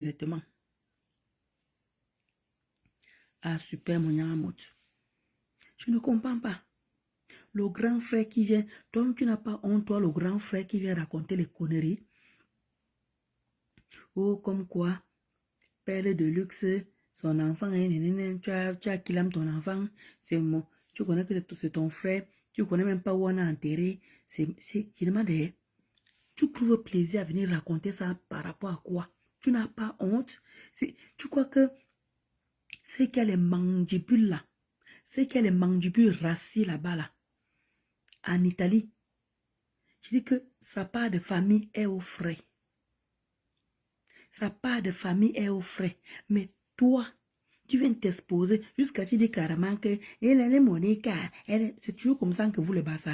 directement. Ah, super, mon Yamut. Je ne comprends pas. Le grand frère qui vient, donc tu n'as pas honte, toi, le grand frère qui vient raconter les conneries. Oh, comme quoi, père de luxe, son enfant, tu as qu'il aime ton enfant, c'est mon, tu connais que c'est ton frère, tu connais même pas où on a enterré, je demande, tu trouves plaisir à venir raconter ça par rapport à quoi? Tu n'as pas honte? Tu crois que c'est qu'il y a les mandibules là, c'est qu'il y a les mandibules racines là-bas là, en Italie. Je dis que sa part de famille est au frais. Sa part de famille est au frais. Mais toi, tu viens t'exposer jusqu'à tu dis carrément que elle est Monica. C'est toujours comme ça que vous le bassez.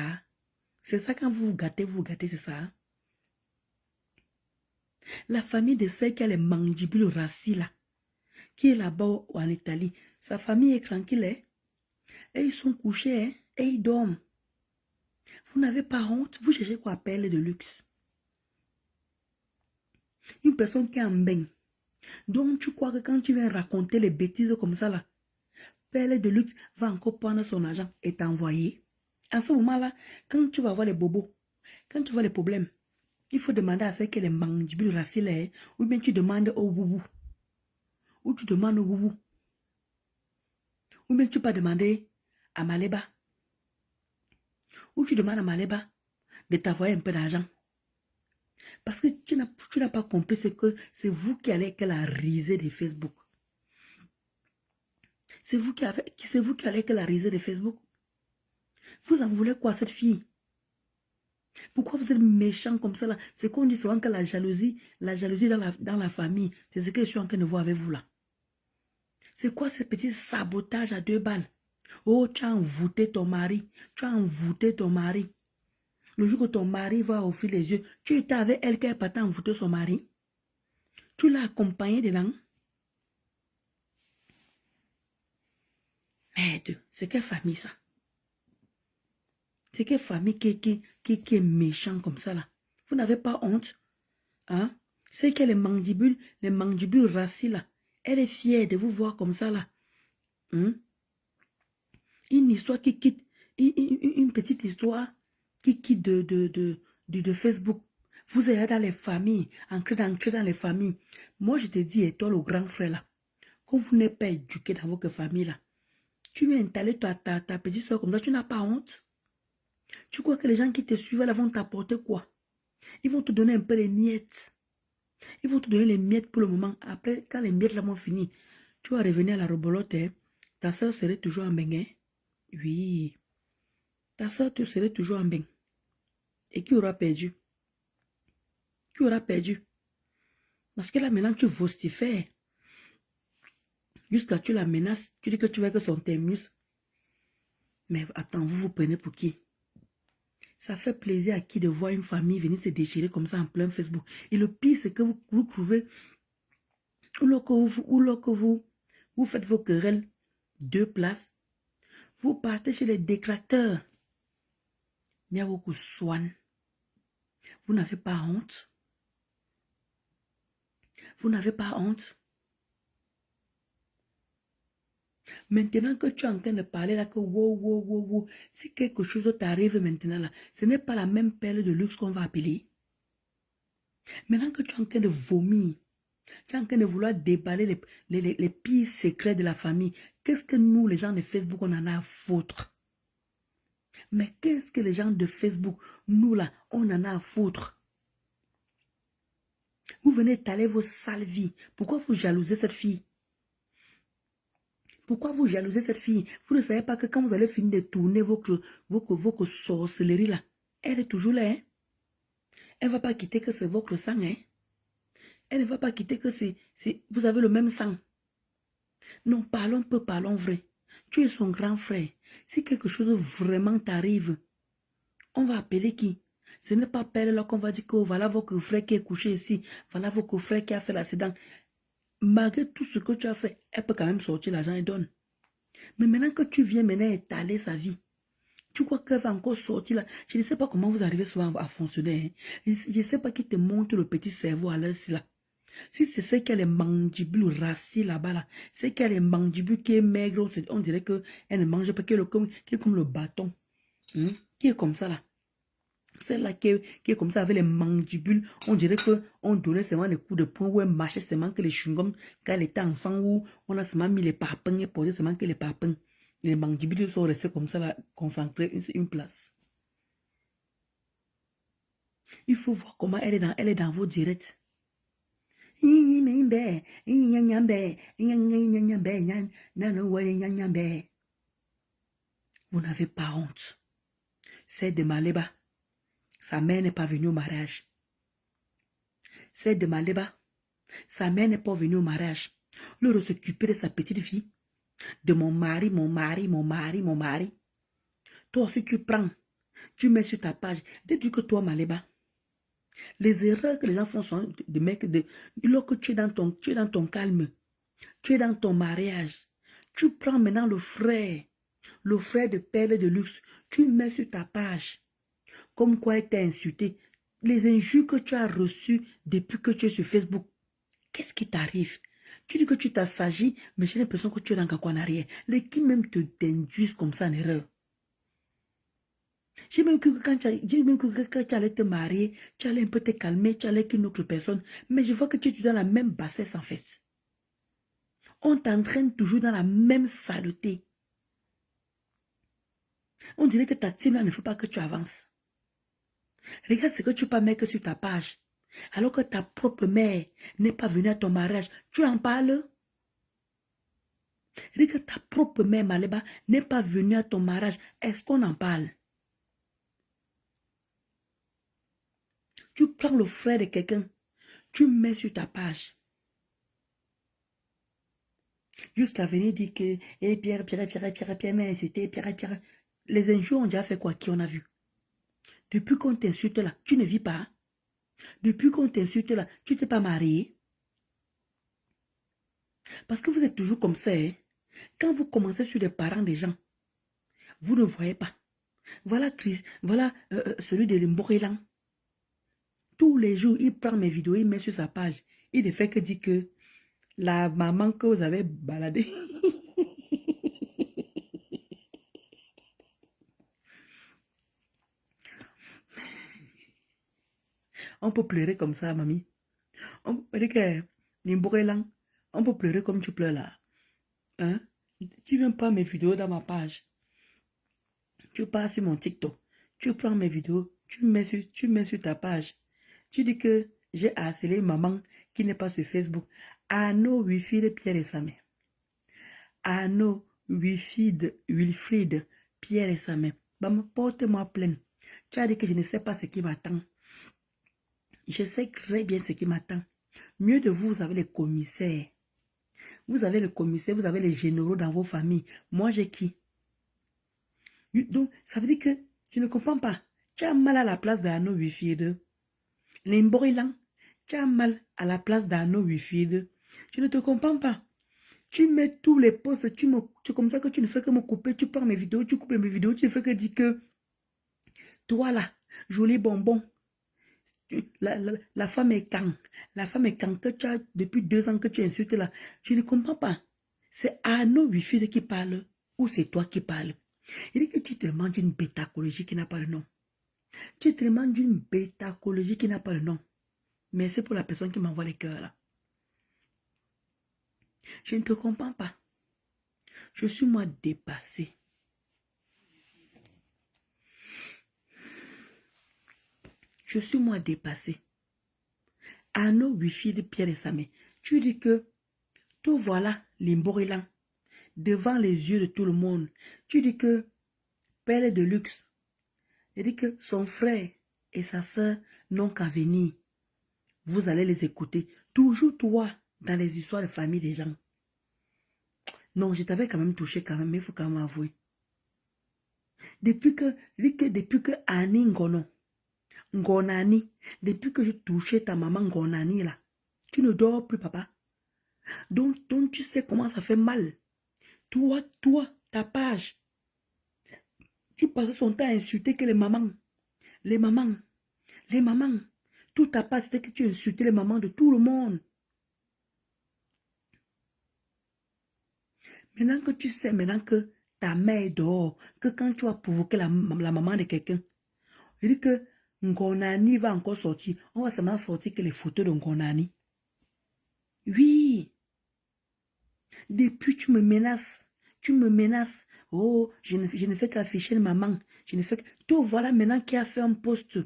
C'est ça quand vous vous gâtez, c'est ça. La famille de celle qui a les mandibules racines là, qui est là-bas en Italie, sa famille est tranquille, hein? Et ils sont couchés, hein? Et ils dorment. Vous n'avez pas honte? Vous cherchez quoi perle de luxe? Une personne qui est en bain. Donc tu crois que quand tu viens raconter les bêtises comme ça là, perle de luxe va encore prendre son argent et t'envoyer. En ce moment-là, quand tu vas voir les bobos, quand tu vois les problèmes, il faut demander à ceux qui les mandibules racines, hein, ou bien tu demandes au boubou, ou tu demandes au boubou, ou bien tu peux demander à Maleba, ou tu demandes à Maleba de t'envoyer un peu d'argent. Parce que tu n'as pas compris ce que c'est vous qui allez que la risée de Facebook. C'est vous qui allez que la risée de Facebook. Vous en voulez quoi cette fille? Pourquoi vous êtes méchant comme ça là? C'est qu'on dit souvent que la jalousie dans la famille, c'est ce que je suis en train de voir avec vous là. C'est quoi ce petit sabotage à 2 balles? Oh, tu as envoûté ton mari. Tu as envoûté ton mari. Le jour que ton mari va ouvrir les yeux, tu étais avec elle qui n'a pas envoûté son mari. Tu l'as accompagné dedans. Merde, c'est quelle famille ça? C'est quelle famille qui est méchant comme ça là? Vous n'avez pas honte? Hein? C'est que les mandibules racines là, elle est fière de vous voir comme ça là. Hein? Une histoire qui quitte, une petite histoire qui quitte de Facebook. Vous êtes dans les familles, ancré dans les familles. Moi, je te dis, et toi, le grand frère là, quand vous n'êtes pas éduqué dans votre famille là, tu viens installer ta petite soeur comme ça, tu n'as pas honte. Tu crois que les gens qui te suivent là vont t'apporter quoi? Ils vont te donner un peu les miettes. Ils vont te donner les miettes pour le moment. Après, quand les miettes là vont finir, tu vas revenir à la rebolote. Hein? Ta soeur serait toujours en bain. Hein? Oui. Ta soeur serait toujours en bain. Et qui aura perdu? Qui aura perdu? Parce que là, maintenant, tu vostifères. Jusqu'à tu la menaces. Tu dis que tu veux que son terminus. Mais attends, vous vous prenez pour qui? Ça fait plaisir à qui de voir une famille venir se déchirer comme ça en plein Facebook. Et le pire, c'est que vous trouvez, ou que vous faites vos querelles 2 places, vous partez chez les détracteurs. Vous n'avez pas honte? Vous n'avez pas honte? Maintenant que tu es en train de parler là, que wow, si quelque chose t'arrive maintenant là, ce n'est pas la même perle de luxe qu'on va appeler. Maintenant que tu es en train de vomir, tu es en train de vouloir déballer les pires secrets de la famille, qu'est-ce que nous, les gens de Facebook, on en a à foutre? Mais qu'est-ce que les gens de Facebook, nous là, on en a à foutre? Vous venez étaler vos sales vies. Pourquoi vous jalousez cette fille? Pourquoi vous jalousez cette fille? Vous ne savez pas que quand vous allez finir de tourner vos sorcelleries là, elle est toujours là. Hein? Elle ne va pas quitter que c'est votre sang. Hein? Elle ne va pas quitter que vous avez le même sang. Non, parlons peu, parlons vrai. Tu es son grand frère. Si quelque chose vraiment t'arrive, on va appeler qui? Ce n'est pas Père là qu'on va dire que oh, voilà votre frère qui est couché ici. Voilà votre frère qui a fait l'accident. Malgré tout ce que tu as fait, elle peut quand même sortir l'argent et donne. Mais maintenant que tu viens maintenant étaler sa vie, tu crois qu'elle va encore sortir là? Je ne sais pas comment vous arrivez souvent à fonctionner. Hein. Je ne sais pas qui te monte le petit cerveau à l'heure là. Si c'est celle qui a les mandibules racées là-bas, là, celle qui a les mandibules qui est maigre, on dirait qu'elle ne mange pas, qui est comme le bâton. Qui est comme ça là. Celle-là qui est comme ça avec les mandibules, on dirait qu'on donnait seulement des coups de poing ou elle marchait seulement que les chewing-gums quand elle était enfant où on a seulement mis les parpaings et posé seulement que les parpaings. Les mandibules sont restés comme ça là, concentrés une place. Il faut voir comment elle est dans vos directs. Vous n'avez pas honte. C'est de Maleba. Sa mère n'est pas venue au mariage. C'est de Maleba. Sa mère n'est pas venue au mariage. Le s'occuper de sa petite fille. De mon mari, mon mari, mon mari, mon mari. Toi aussi tu prends. Tu mets sur ta page. Dis-tu que toi, Maleba. Les erreurs que les gens font sont de mecs lorsque tu es dans ton calme. Tu es dans ton mariage. Tu prends maintenant le frère de perles de luxe. Tu mets sur ta page. Comme quoi elle t'a insulté. Les injures que tu as reçues depuis que tu es sur Facebook. Qu'est-ce qui t'arrive? Tu dis que tu t'assagis, mais j'ai l'impression que tu es dans quelque arrière. Les qui même te t'induisent comme ça en erreur. J'ai même cru que quand tu allais te marier, tu allais un peu te calmer, tu allais avec une autre personne. Mais je vois que tu es dans la même bassesse en fait. On t'entraîne toujours dans la même saleté. On dirait que ta team là ne faut pas que tu avances. Regarde ce que tu peux mettre sur ta page. Alors que ta propre mère n'est pas venue à ton mariage, tu en parles? Regarde que ta propre mère, Maleba, n'est pas venue à ton mariage. Est-ce qu'on en parle? Tu prends le frère de quelqu'un, tu mets sur ta page. Jusqu'à venir dire que Pierre, mais c'était Pierre. Les injures ont déjà fait quoi? Qui on a vu? Depuis qu'on t'insulte là, tu ne vis pas. Depuis qu'on t'insulte là, tu ne t'es pas marié. Parce que vous êtes toujours comme ça. Hein? Quand vous commencez sur les parents des gens, vous ne voyez pas. Voilà celui de l'Imborélan. Tous les jours, il prend mes vidéos, il met sur sa page. Il ne fait que dire que la maman que vous avez baladée. On peut pleurer comme ça, mamie. On peut dire que l'Imborélan, on peut pleurer comme tu pleures là. Hein? Tu viens pas mes vidéos dans ma page. Tu pars sur mon TikTok. Tu prends mes vidéos, tu mets sur ta page. Tu dis que j'ai harcelé maman qui n'est pas sur Facebook. Arnaud, Wilfried, Pierre et Samé. Arnaud, Wilfried, Pierre et Samé. Porte-moi plainte. Tu as dit que je ne sais pas ce qui m'attend. Je sais très bien ce qui m'attend. Mieux de vous, vous avez les commissaires. Vous avez les commissaires, vous avez les généraux dans vos familles. Moi, j'ai qui? Donc, ça veut dire que je ne comprends pas. Tu as mal à la place d'Arnaud Wilfried. L'Imborélan, tu as mal à la place d'Arnaud Wilfried. Je ne te comprends pas. Tu mets tous les posts, c'est comme ça que tu ne fais que me couper. Tu prends mes vidéos, tu coupes mes vidéos, tu ne fais que dire que toi là, joli bonbon. La femme est quand? La femme est quand que tu as depuis 2 ans que tu insultes là. Je ne comprends pas. C'est Arnaud Wilfried qui parle ou c'est toi qui parles? Il dit que tu te demandes d'une bêtacologie qui n'a pas de nom. Tu te demandes d'une bêtacologie qui n'a pas de nom. Mais c'est pour la personne qui m'envoie les cœurs là. Je ne te comprends pas. Je suis moi dépassé. Je suis moi dépassé. Arnaud Wilfried, Pierre et Samé. Tu dis que tout voilà l'Imborélan devant les yeux de tout le monde. Tu dis que Père de luxe. Il dit que son frère et sa soeur n'ont qu'à venir. Vous allez les écouter. Toujours toi dans les histoires de famille des gens. Non, je t'avais quand même touché quand même, mais il faut quand même avouer. Depuis que Annie Ngonani, depuis que j'ai touché ta maman Ngonani là, tu ne dors plus, papa. Donc tu sais comment ça fait mal. Toi, ta page. Tu passes son temps à insulter que les mamans. Les mamans. Toute ta page, c'était que tu insultais les mamans de tout le monde. Maintenant que tu sais, maintenant que ta mère est dehors, que quand tu vas provoquer la maman de quelqu'un, il dit que Ngonani va encore sortir. On va seulement sortir que les photos de Ngonani. Oui. Depuis, tu me menaces. Tu me menaces. Oh, je ne fais qu'afficher maman. Je ne fais que... Tout voilà maintenant qui a fait un poste.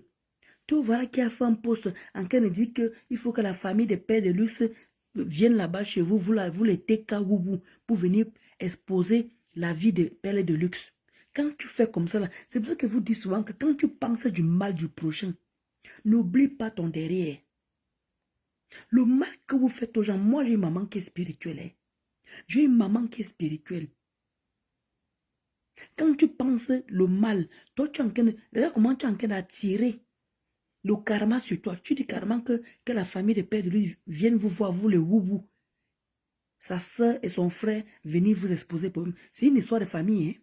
Tout voilà qui a fait un poste en train de dire qu'il faut que la famille des pères de luxe vienne là-bas chez vous, vous les TKWU, pour venir exposer la vie des pères de luxe. Quand tu fais comme ça, c'est pour ça que vous dites souvent que quand tu penses du mal du prochain, n'oublie pas ton derrière. Le mal que vous faites aux gens, moi j'ai une maman qui est spirituelle. Hein. J'ai une maman qui est spirituelle. Quand tu penses le mal, toi tu es en train de... Regarde comment tu es en train d'attirer le karma sur toi. Tu dis carrément que la famille de père de lui vienne vous voir, vous les woubou. Sa soeur et son frère venir vous exposer pour eux. C'est une histoire de famille. Hein?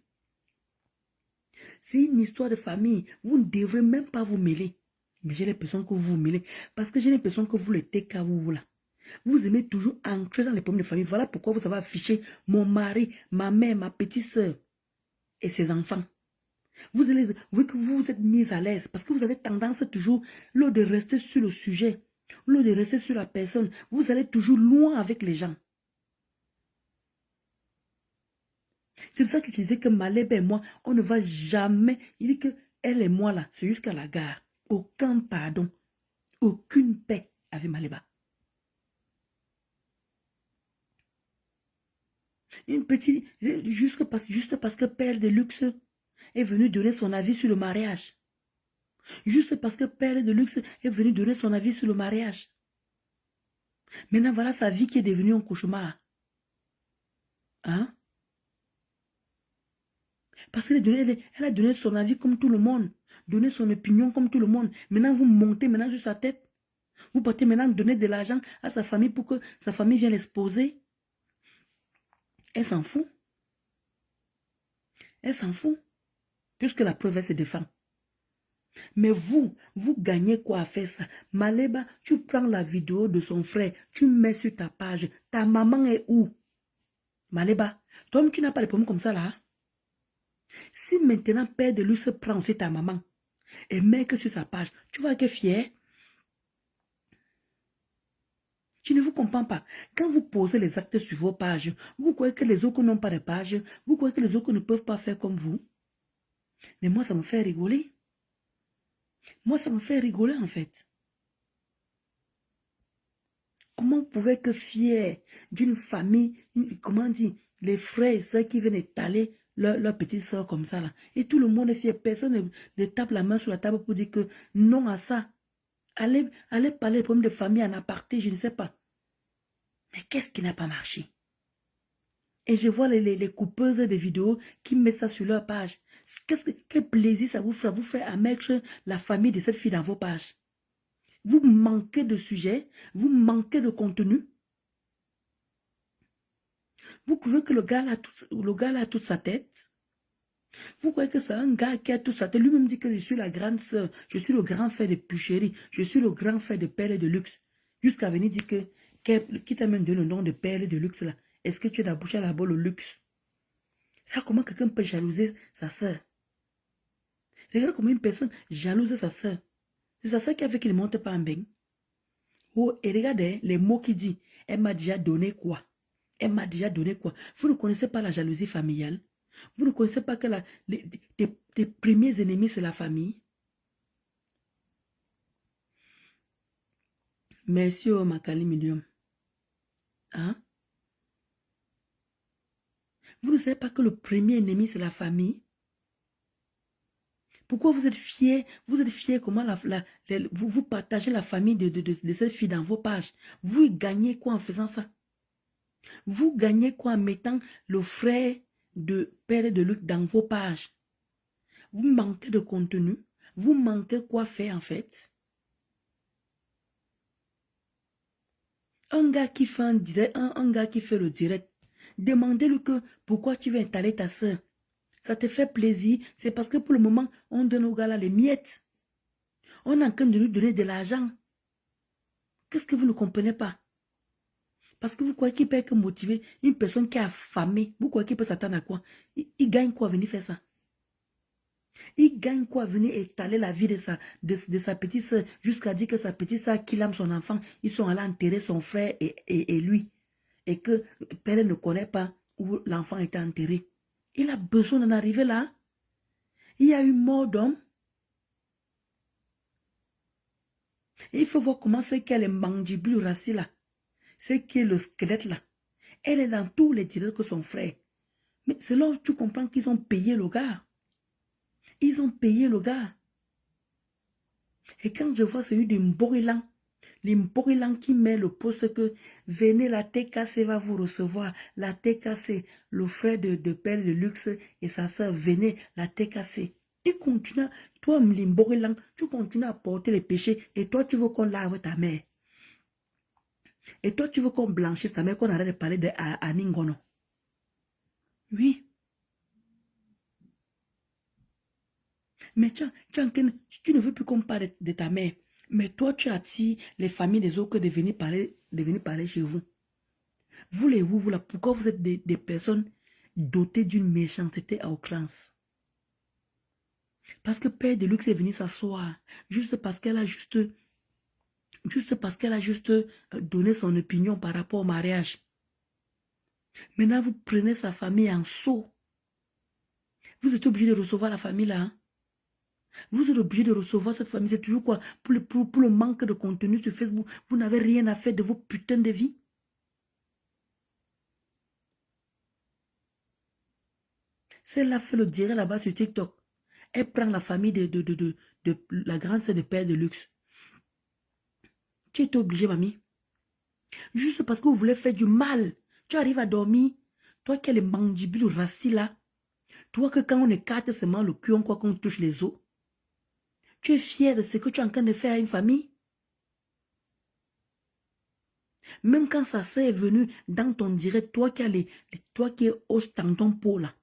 C'est une histoire de famille. Vous ne devrez même pas vous mêler. Mais j'ai l'impression que vous vous mêlez. Parce que j'ai l'impression que vous les TK, vous là. Vous aimez toujours entrer dans les problèmes de famille. Voilà pourquoi vous avez affiché mon mari, ma mère, ma petite soeur et ses enfants. Vous vous êtes mis à l'aise parce que vous avez tendance toujours, lors de rester sur le sujet, lors de rester sur la personne, vous allez toujours loin avec les gens. C'est pour ça que je disais que Maleba et moi, on ne va jamais. Il dit que elle et moi là, c'est jusqu'à la gare. Aucun pardon, aucune paix avec Maleba. Une petite, juste parce que Père de Luxe est venu donner son avis sur le mariage. Juste parce que Père de Luxe est venu donner son avis sur le mariage. Maintenant, voilà sa vie qui est devenue un cauchemar. Hein? Parce qu'elle a donné son avis comme tout le monde. Donné son opinion comme tout le monde. Maintenant, vous montez maintenant sur sa tête. Vous partez maintenant donner de l'argent à sa famille pour que sa famille vienne l'exposer. Elle s'en fout. Elle s'en fout. Puisque la preuve, elle se défend. Mais vous gagnez quoi à faire ça? Maleba, tu prends la vidéo de son frère, tu mets sur ta page. Ta maman est où? Maleba, toi, tu n'as pas de problème comme ça là. Si maintenant Père de lui se prend aussi ta maman et met que sur sa page, tu vas être fier. Je ne vous comprends pas. Quand vous posez les actes sur vos pages, vous croyez que les autres n'ont pas de page, vous croyez que les autres ne peuvent pas faire comme vous. Mais moi, ça me fait rigoler. Moi, ça me fait rigoler en fait. Comment vous pouvez être fier d'une famille, comment dire, les frères et sœurs qui viennent étaler leur petite soeur comme ça là. Et tout le monde est fier. Personne ne tape la main sur la table pour dire que non à ça. Allez parler des problèmes de famille en aparté, je ne sais pas. Mais qu'est-ce qui n'a pas marché? Et je vois les coupeuses de vidéos qui mettent ça sur leur page. Quel plaisir ça vous fait à mettre la famille de cette fille dans vos pages. Vous manquez de sujet, vous manquez de contenu. Vous croyez que le gars a toute sa tête. Vous croyez que c'est un gars qui a toute sa tête. Lui-même dit que je suis la grande sœur, je suis le grand frère de Pucherie, je suis le grand frère de Perle de Luxe. Jusqu'à venir dire que, qui t'a même donné le nom de Perle de Luxe là. Est-ce que tu as la bouche à la bas le luxe? Regarde comment quelqu'un peut jalouser sa sœur. Regarde comment une personne jalouse sa sœur. C'est sa sœur qui a fait qu'il ne monte pas en bain. Oh, et regardez les mots qu'il dit. Elle m'a déjà donné quoi? Elle m'a déjà donné quoi? Vous ne connaissez pas la jalousie familiale? Vous ne connaissez pas que tes premiers ennemis, c'est la famille? Merci, oh, Makali Medium. Hein? Vous ne savez pas que le premier ennemi, c'est la famille? Pourquoi vous êtes fiers? Vous êtes fiers comment vous partagez la famille de cette fille dans vos pages? Vous gagnez quoi en faisant ça? Vous gagnez quoi en mettant le frère de Père de Luc dans vos pages? Vous manquez de contenu. Vous manquez quoi faire en fait? Un gars qui fait un direct, un gars qui fait le direct, demandez-lui que pourquoi tu veux installer ta soeur. Ça te fait plaisir. C'est parce que pour le moment, on donne au gars là les miettes. On est en train de lui donner de l'argent. Qu'est-ce que vous ne comprenez pas? Parce que vous croyez qu'il peut être motivé. Une personne qui est affamée, vous croyez qu'il peut s'attendre à quoi? Il gagne quoi à venir faire ça? Il gagne quoi à venir étaler la vie de sa petite soeur jusqu'à dire que sa petite soeur qu'il aime son enfant, ils sont allés enterrer son frère et lui. Et que le père ne connaît pas où l'enfant était enterré. Il a besoin d'en arriver là. Il y a eu mort d'homme. Et il faut voir comment c'est qu'elle est mandibule racée là. C'est qui est le squelette là. Elle est dans tous les directs que son frère. Mais c'est là où tu comprends qu'ils ont payé le gars. Ils ont payé le gars. Et quand je vois celui de Mborilan, l'Imborilan qui met le poste que venez, la TKC va vous recevoir. La TKC, le frère de Père de Luxe et sa soeur, venez, la TKC. Il continue, toi, l'Imborilan, tu continues à porter les péchés et toi, tu veux qu'on lave ta mère. Et toi, tu veux qu'on blanchisse ta mère, qu'on arrête de parler à Ningono. Oui. Mais tu ne veux plus qu'on parle de ta mère. Mais toi, tu attires les familles des autres de venir parler chez vous. Vous les vous là, pourquoi vous êtes des personnes dotées d'une méchanceté à outrance? Parce que Père de Luxe est venu s'asseoir, juste parce qu'elle a juste donné son opinion par rapport au mariage. Maintenant, vous prenez sa famille en sot. Vous êtes obligé de recevoir la famille là. Hein? Vous êtes obligé de recevoir cette famille. C'est toujours quoi? Pour le manque de contenu sur Facebook, vous n'avez rien à faire de vos putains de vie. Celle-là fait le direct là-bas sur TikTok. Elle prend la famille de la grande sœur de Père de Luxe. Tu es obligé, mamie. Juste parce que vous voulez faire du mal. Tu arrives à dormir. Toi qui as les mandibules racines là. Toi que quand on écarte seulement le cul, on croit qu'on touche les os. Tu es fier de ce que tu es en train de faire à une famille. Même quand sa sœur est venue dans ton direct, toi qui es dans ton pot là.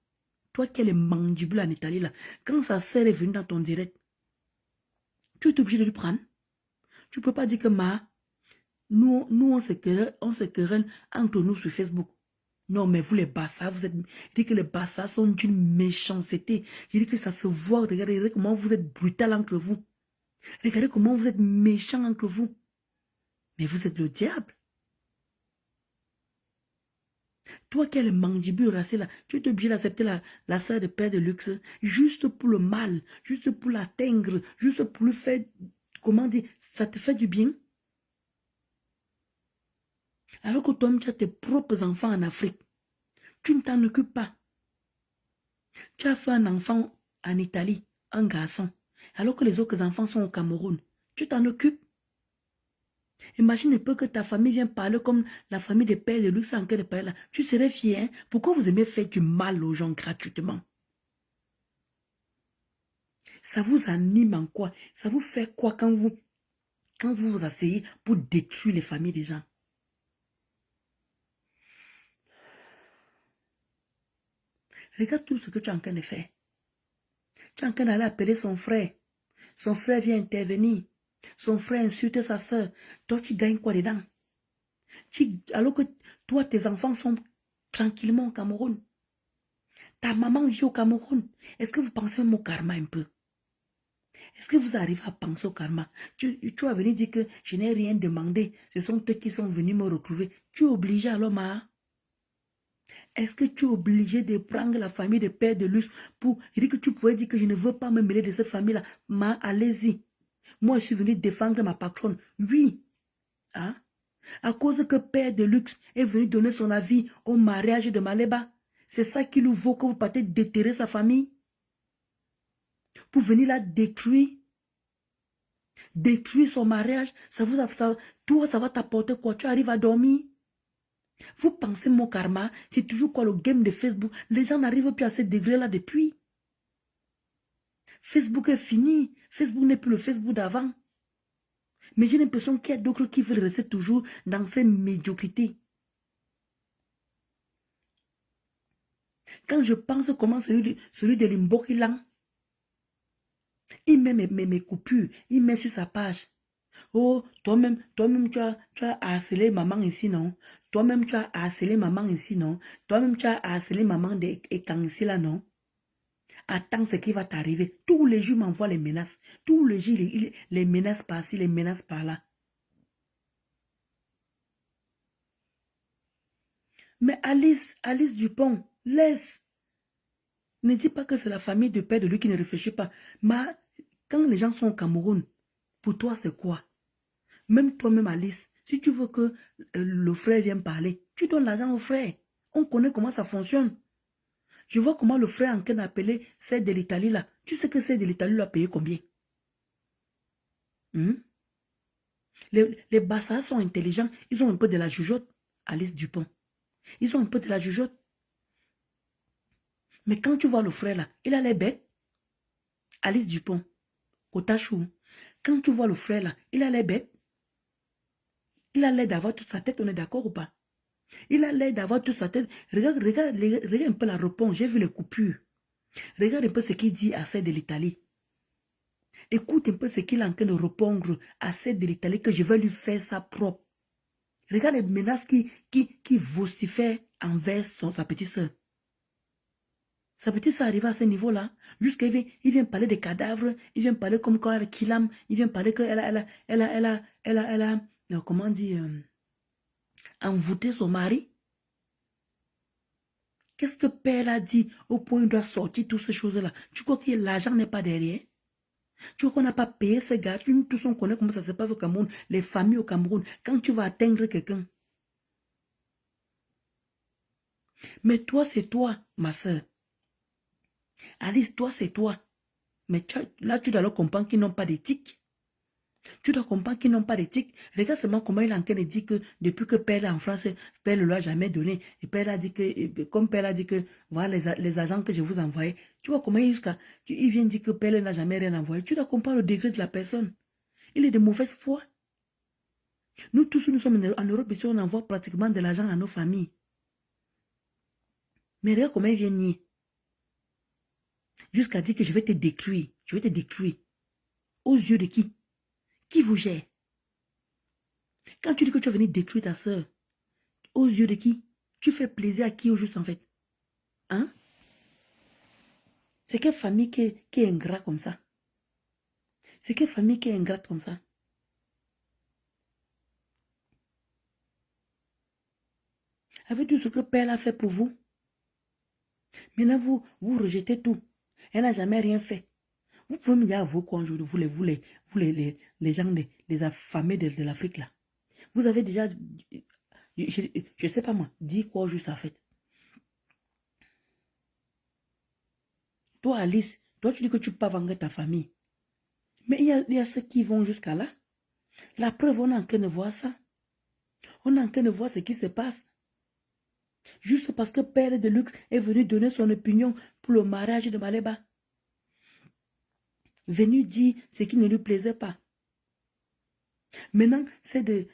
Toi qui as les mandibules en Italie là. Quand sa sœur est venue dans ton direct, tu es obligé de lui prendre. Tu ne peux pas dire que nous on se querelle entre nous sur Facebook. Non, mais vous les bassards, je dis que les bassards sont d'une méchanceté. Je dis que ça se voit. Regardez comment vous êtes brutal entre vous. Regardez comment vous êtes méchants entre vous. Mais vous êtes le diable. Toi qui as les mandibules racées là, tu es obligé d'accepter la sœur de Père de Luxe juste pour le mal, juste pour l'atteindre, juste pour le faire, comment dire, ça te fait du bien. Alors que toi, tu as tes propres enfants en Afrique. Tu ne t'en occupes pas. Tu as fait un enfant en Italie, un garçon, alors que les autres enfants sont au Cameroun. Tu t'en occupes. Imagine un peu que ta famille vient parler comme la famille des pères de luxe en quel pays là. Tu serais fier. Hein? Pourquoi vous aimez faire du mal aux gens gratuitement? Ça vous anime en quoi? Ça vous fait quoi quand vous vous asseyez pour détruire les familles des gens? Regarde tout ce que tu es en train de faire. Tu es en train d'aller appeler son frère. Son frère vient intervenir. Son frère insulte sa soeur. Toi, tu gagnes quoi dedans? Alors que toi, tes enfants sont tranquillement au Cameroun. Ta maman vit au Cameroun. Est-ce que vous pensez au karma un peu? Est-ce que vous arrivez à penser au karma? Tu vas venir dire que je n'ai rien demandé. Ce sont eux qui sont venus me retrouver. Tu es obligé alors, ma? Est-ce que tu es obligé de prendre la famille de Père de Luxe pour dire que tu pourrais dire que je ne veux pas me mêler de cette famille-là? Ma, allez-y. Moi, je suis venu défendre ma patronne. Oui. Hein? À cause que Père de Luxe est venu donner son avis au mariage de Maléba. C'est ça qui nous vaut que vous partez déterrer sa famille. Pour venir la détruire. Détruire son mariage. Toi, ça va t'apporter quoi? Tu arrives à dormir. Vous pensez mon karma, c'est toujours quoi le game de Facebook? Les gens n'arrivent plus à ce degré-là depuis. Facebook est fini. Facebook n'est plus le Facebook d'avant. Mais j'ai l'impression qu'il y a d'autres qui veulent rester toujours dans cette médiocrité. Quand je pense comment celui de Limbokilang, il met mes coupures, il met sur sa page. Oh, toi-même, tu as harcelé maman ici, non? Toi-même, tu as harcelé maman ici, non? Toi-même, tu as harcelé maman de Ekang ici, là, non? Attends ce qui va t'arriver. Tous les jours, m'envoie les menaces. Tous les jours, les menaces par-ci, les menaces par-là. Mais Alice Dupont, laisse. Ne dis pas que c'est la famille de père de lui qui ne réfléchit pas. Mais quand les gens sont au Cameroun, pour toi, c'est quoi? Même toi-même, Alice, si tu veux que le frère vienne parler, tu donnes l'argent au frère. On connaît comment ça fonctionne. Je vois comment le frère en train d'appeler celle de l'Italie là. Tu sais que celle de l'Italie lui a payé combien? Hmm? Les Bassas sont intelligents. Ils ont un peu de la jugeote, Alice Dupont. Ils ont un peu de la jugeote. Mais quand tu vois le frère là, il a les bêtes. Alice Dupont, Kotachou. Quand tu vois le frère là, il a les bêtes. Il a l'air d'avoir toute sa tête, on est d'accord ou pas? Il a l'air d'avoir toute sa tête. Regarde un peu la réponse. J'ai vu les coupures. Regarde un peu ce qu'il dit à celle de l'Italie. Écoute un peu ce qu'il est en train de répondre à celle de l'Italie que je vais lui faire sa propre. Regarde les menaces qui vocifèrent envers sa petite soeur. Sa petite soeur arrive à ce niveau-là. Jusqu'à il vient parler des cadavres. Il vient parler comme quoi elle Kilam. Il vient parler qu'elle a, comment dire, envoûté son mari. Qu'est-ce que Père a dit au point où il doit sortir toutes ces choses-là? Tu crois que l'argent n'est pas derrière? Tu vois qu'on n'a pas payé ces gars. Tous on connaît comment ça se passe au Cameroun. Les familles au Cameroun. Quand tu vas atteindre quelqu'un. Mais toi, c'est toi, ma soeur. Alice, toi, c'est toi. Mais là, tu dois leur comprendre qu'ils n'ont pas d'éthique. Tu dois comprendre qu'ils n'ont pas d'éthique. Regarde seulement comment il est en train de dire que depuis que Père est en France, Père ne lui a jamais donné. Et Père a dit que, comme Père a dit que, voilà les agents que je vous envoyais. Tu vois comment il vient dire que Père n'a jamais rien envoyé. Tu dois comprendre le degré de la personne. Il est de mauvaise foi. Nous tous, nous sommes en Europe, ici, on envoie pratiquement de l'argent à nos familles. Mais regarde comment il vient nier. Jusqu'à dire que je vais te détruire. Je vais te détruire. Aux yeux de qui? Qui vous gère? Quand tu dis que tu vas venir détruire ta soeur, aux yeux de qui? Tu fais plaisir à qui au juste en fait? Hein? C'est quelle famille qui est ingrat comme ça? C'est quelle famille qui est ingrate comme ça? Avec tout ce que Père a fait pour vous. Maintenant, vous rejetez tout. Elle n'a jamais rien fait. Vous pouvez me dire à vos conjoints, les gens, les affamés de l'Afrique là. Vous avez déjà, je ne sais pas moi, dit quoi juste en fait. Toi, Alice, toi, tu dis que tu peux pas vendre ta famille. Mais il y a ceux qui vont jusqu'à là. La preuve, on est en train de voir ça. On est en train de voir ce qui se passe. Juste parce que Père de Luxe est venu donner son opinion pour le mariage de Maleba. Venu dire ce qui ne lui plaisait pas. Maintenant, c'est de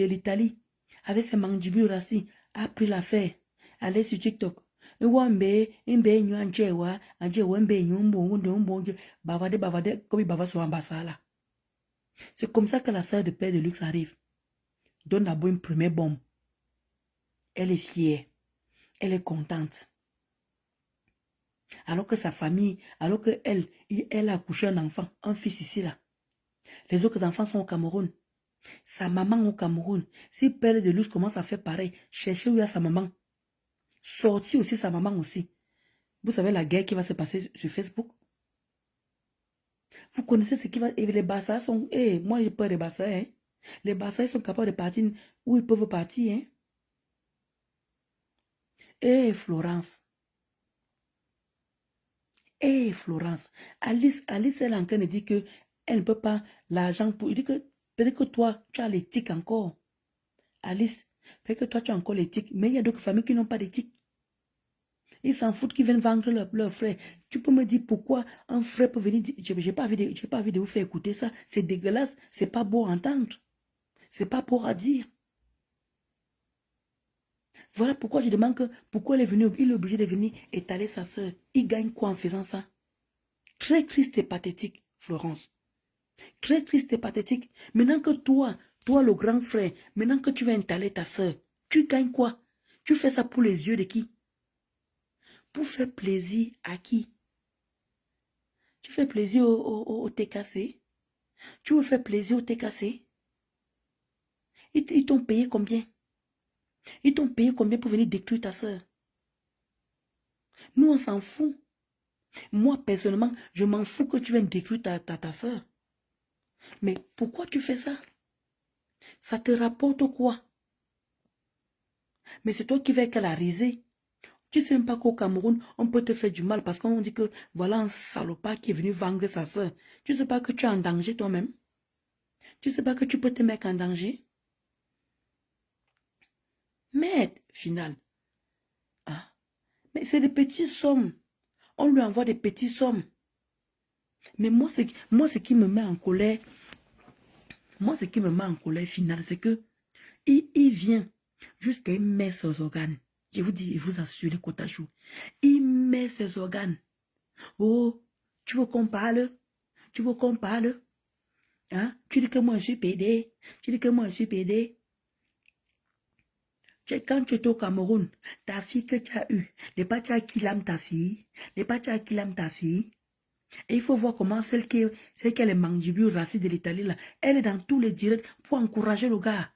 l'Italie, avec ses mandibules rassis, a pris l'affaire. Allez sur TikTok. C'est comme ça que la sœur de Père de Luxe arrive. Donne d'abord une première bombe. Elle est fière. Elle est contente. Alors que sa famille, alors qu'elle a accouché un enfant, un fils ici là. Les autres enfants sont au Cameroun. Sa maman au Cameroun. Si Père de Luxe commence à faire pareil, chercher où il y a sa maman. Sortir aussi sa maman aussi. Vous savez la guerre qui va se passer sur Facebook? Vous connaissez ce qui va... Et les Bassas sont... moi j'ai peur des Bassas. Hein? Les Bassas sont capables de partir où ils peuvent partir. Hein? Florence. Florence. Alice, elle est en train de dire que elle ne peut pas l'argent pour... Il dit que peut-être que toi, tu as l'éthique encore. Alice, peut-être que toi, tu as encore l'éthique. Mais il y a d'autres familles qui n'ont pas d'éthique. Ils s'en foutent qu'ils viennent vendre leur frère. Tu peux me dire pourquoi un frère peut venir dire... Je n'ai pas envie de vous faire écouter ça. C'est dégueulasse. C'est pas beau à entendre. C'est pas beau à dire. Voilà pourquoi je demande que... Pourquoi il est obligé de venir étaler sa soeur. Il gagne quoi en faisant ça? Très triste et pathétique, Florence. Très triste et pathétique. Maintenant que toi, Toi, le grand frère, maintenant que tu vas installer ta soeur, tu gagnes quoi? Tu fais ça pour les yeux de qui? Pour faire plaisir à qui? Tu fais plaisir au TKC? Tu veux faire plaisir au TKC? Ils t'ont payé combien? Ils t'ont payé combien pour venir détruire ta soeur? Nous, on s'en fout. Moi, personnellement, je m'en fous que tu viennes détruire ta soeur. Mais pourquoi tu fais ça? Ça te rapporte quoi? Mais c'est toi qui vas qu'à la risée. Tu ne sais même pas qu'au Cameroun, on peut te faire du mal parce qu'on dit que voilà un salopard qui est venu vendre sa soeur. Tu ne sais pas que tu es en danger toi-même? Tu ne sais pas que tu peux te mettre en danger? Mais, final. Ah, mais c'est des petites sommes. On lui envoie des petites sommes. Mais moi, ce qui me met en colère, final, c'est que il vient jusqu'à il met ses organes. Je vous dis, il vous assure les Kotachou. Il met ses organes. Oh, tu veux qu'on parle? Tu veux qu'on parle? Hein? Tu dis que moi je suis pédé. Tu dis que moi je suis pédé. Quand tu étais au Cameroun, ta fille que tu as eue, n'est pas tu as killam ta fille, n'est pas tu as killam ta fille. Et il faut voir comment celle qui a les mandibules racines de l'Italie, là, elle est dans tous les directs pour encourager le gars.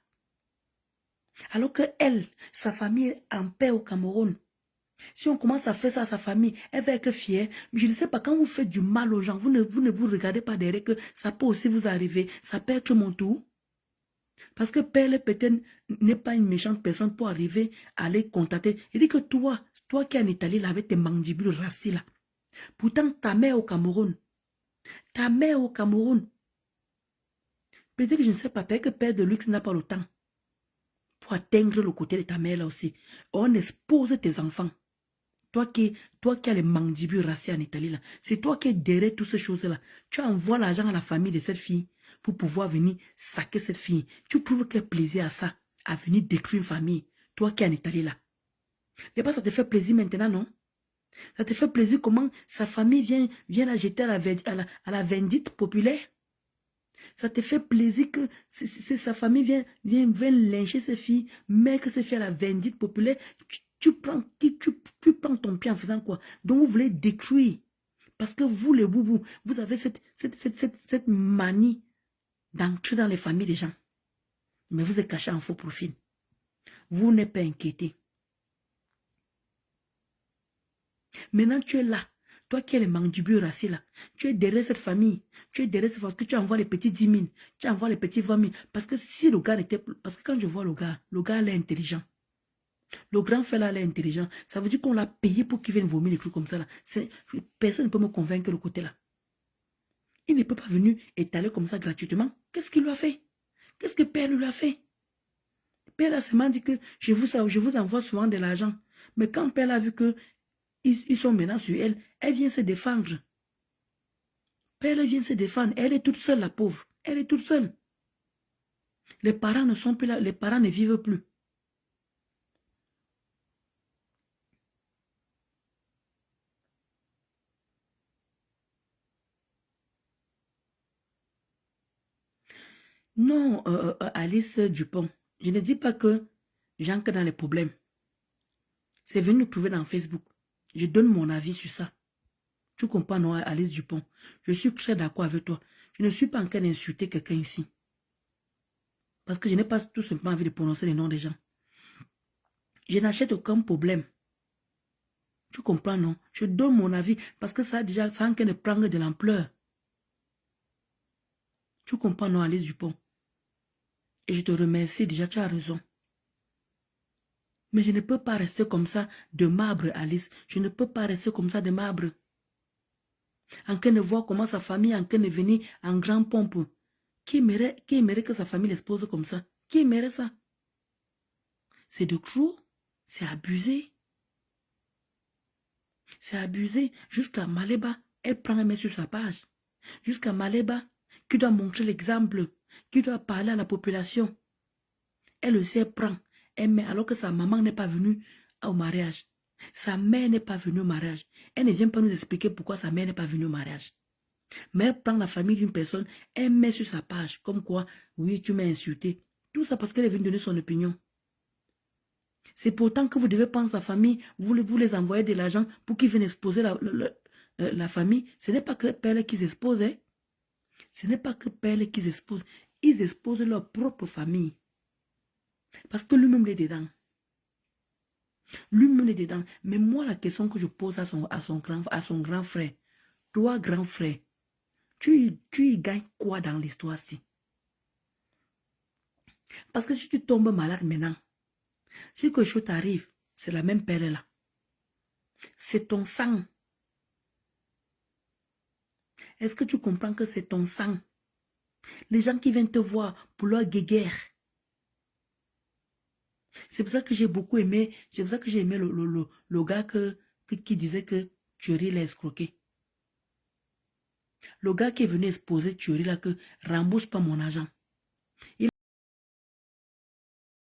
Alors que elle, sa famille est en paix au Cameroun. Si on commence à faire ça à sa famille, elle va être fière. Mais je ne sais pas, quand vous faites du mal aux gens, vous ne vous regardez pas derrière que ça peut aussi vous arriver. Ça peut être mon tour. Parce que Père peut-être n'est pas une méchante personne pour arriver à les contacter. Il dit que toi qui es en Italie là, avec tes mandibules racines là, pourtant ta mère au Cameroun, peut-être que je ne sais pas, peut-être que Père de luxe n'a pas le temps pour atteindre le côté de ta mère là aussi. On expose tes enfants. Toi qui as les mandibules racines en Italie là, c'est toi qui es derrière toutes ces choses-là. Tu envoies l'argent à la famille de cette fille pour pouvoir venir saquer cette fille. Tu trouves quel plaisir à ça, à venir détruire une famille, toi qui es en Italie là. Mais pas ça te fait plaisir maintenant, non? Ça te fait plaisir comment sa famille vient la jeter à la vindicte populaire? Ça te fait plaisir que sa famille vient lyncher ses filles, mais que ses filles à la vindicte populaire? Tu prends ton pied en faisant quoi? Donc vous voulez détruire. Parce que vous, les boubous, vous avez cette manie d'entrer dans les familles des gens. Mais vous êtes caché en faux profil. Vous n'êtes pas inquiété. Maintenant, tu es là. Toi qui es les mandibules racines là. Tu es derrière cette famille. Tu es derrière cette famille. Parce que tu envoies les petits 10 000. Tu envoies les petits 20 000. Parce que si le gars n'était... Parce que quand je vois le gars il est intelligent. Le grand frère là, il est intelligent. Ça veut dire qu'on l'a payé pour qu'il vienne vomir des trucs comme ça là. Personne ne peut me convaincre le côté là. Il ne peut pas venir étaler comme ça gratuitement. Qu'est-ce qu'il lui a fait? Qu'est-ce que Père lui a fait? Père a seulement dit que je vous envoie souvent de l'argent. Mais quand Père a vu que ils sont maintenant sur elle, elle vient se défendre. Père vient se défendre. Elle est toute seule, la pauvre. Elle est toute seule. Les parents ne sont plus là. Les parents ne vivent plus. Non, Alice Dupont, je ne dis pas que j'entre dans les problèmes. C'est venu nous trouver dans Facebook. Je donne mon avis sur ça. Tu comprends, non, Alice Dupont? Je suis très d'accord avec toi. Je ne suis pas en train d'insulter quelqu'un ici. Parce que je n'ai pas tout simplement envie de prononcer les noms des gens. Je n'achète aucun problème. Tu comprends, non? Je donne mon avis parce que ça a déjà ça en train de prendre de l'ampleur. Tu comprends, non, Alice Dupont? Et je te remercie, déjà, tu as raison. Mais je ne peux pas rester comme ça de marbre, Alice. Je ne peux pas rester comme ça de marbre. En train de voir comment sa famille est en train de venir en grand pompe. Qui aimerait que sa famille l'expose comme ça? Qui aimerait ça? C'est de trop. C'est abusé. C'est abusé. Jusqu'à Maleba, elle prend un mec sur sa page. Jusqu'à Maleba, qui doit montrer l'exemple, qui doit parler à la population. Elle aussi, elle prend. Elle met, alors que sa maman n'est pas venue au mariage. Sa mère n'est pas venue au mariage. Elle ne vient pas nous expliquer pourquoi sa mère n'est pas venue au mariage. Mais elle prend la famille d'une personne, elle met sur sa page, comme quoi, oui, tu m'as insulté. Tout ça parce qu'elle est venue donner son opinion. C'est pourtant que vous devez prendre sa famille, vous les envoyez de l'argent pour qu'ils viennent exposer la famille. Ce n'est pas que Pelle qu'ils exposent. Hein? Ce n'est pas que Pelle qu'ils exposent. Ils exposent leur propre famille. Parce que lui-même est dedans. Lui-même est dedans. Mais moi, la question que je pose à son grand frère, toi, grand frère, tu y gagnes quoi dans l'histoire-ci? Parce que si tu tombes malade maintenant, si quelque chose t'arrive, c'est la même Pelle là. C'est ton sang. Est-ce que tu comprends que c'est ton sang? Les gens qui viennent te voir pour leur guéguerre. C'est pour ça que j'ai beaucoup aimé, c'est pour ça que j'ai aimé le gars qui disait que Thierry l'a escroqué. Le gars qui est venu exposer Thierry là que rembourse pas mon argent.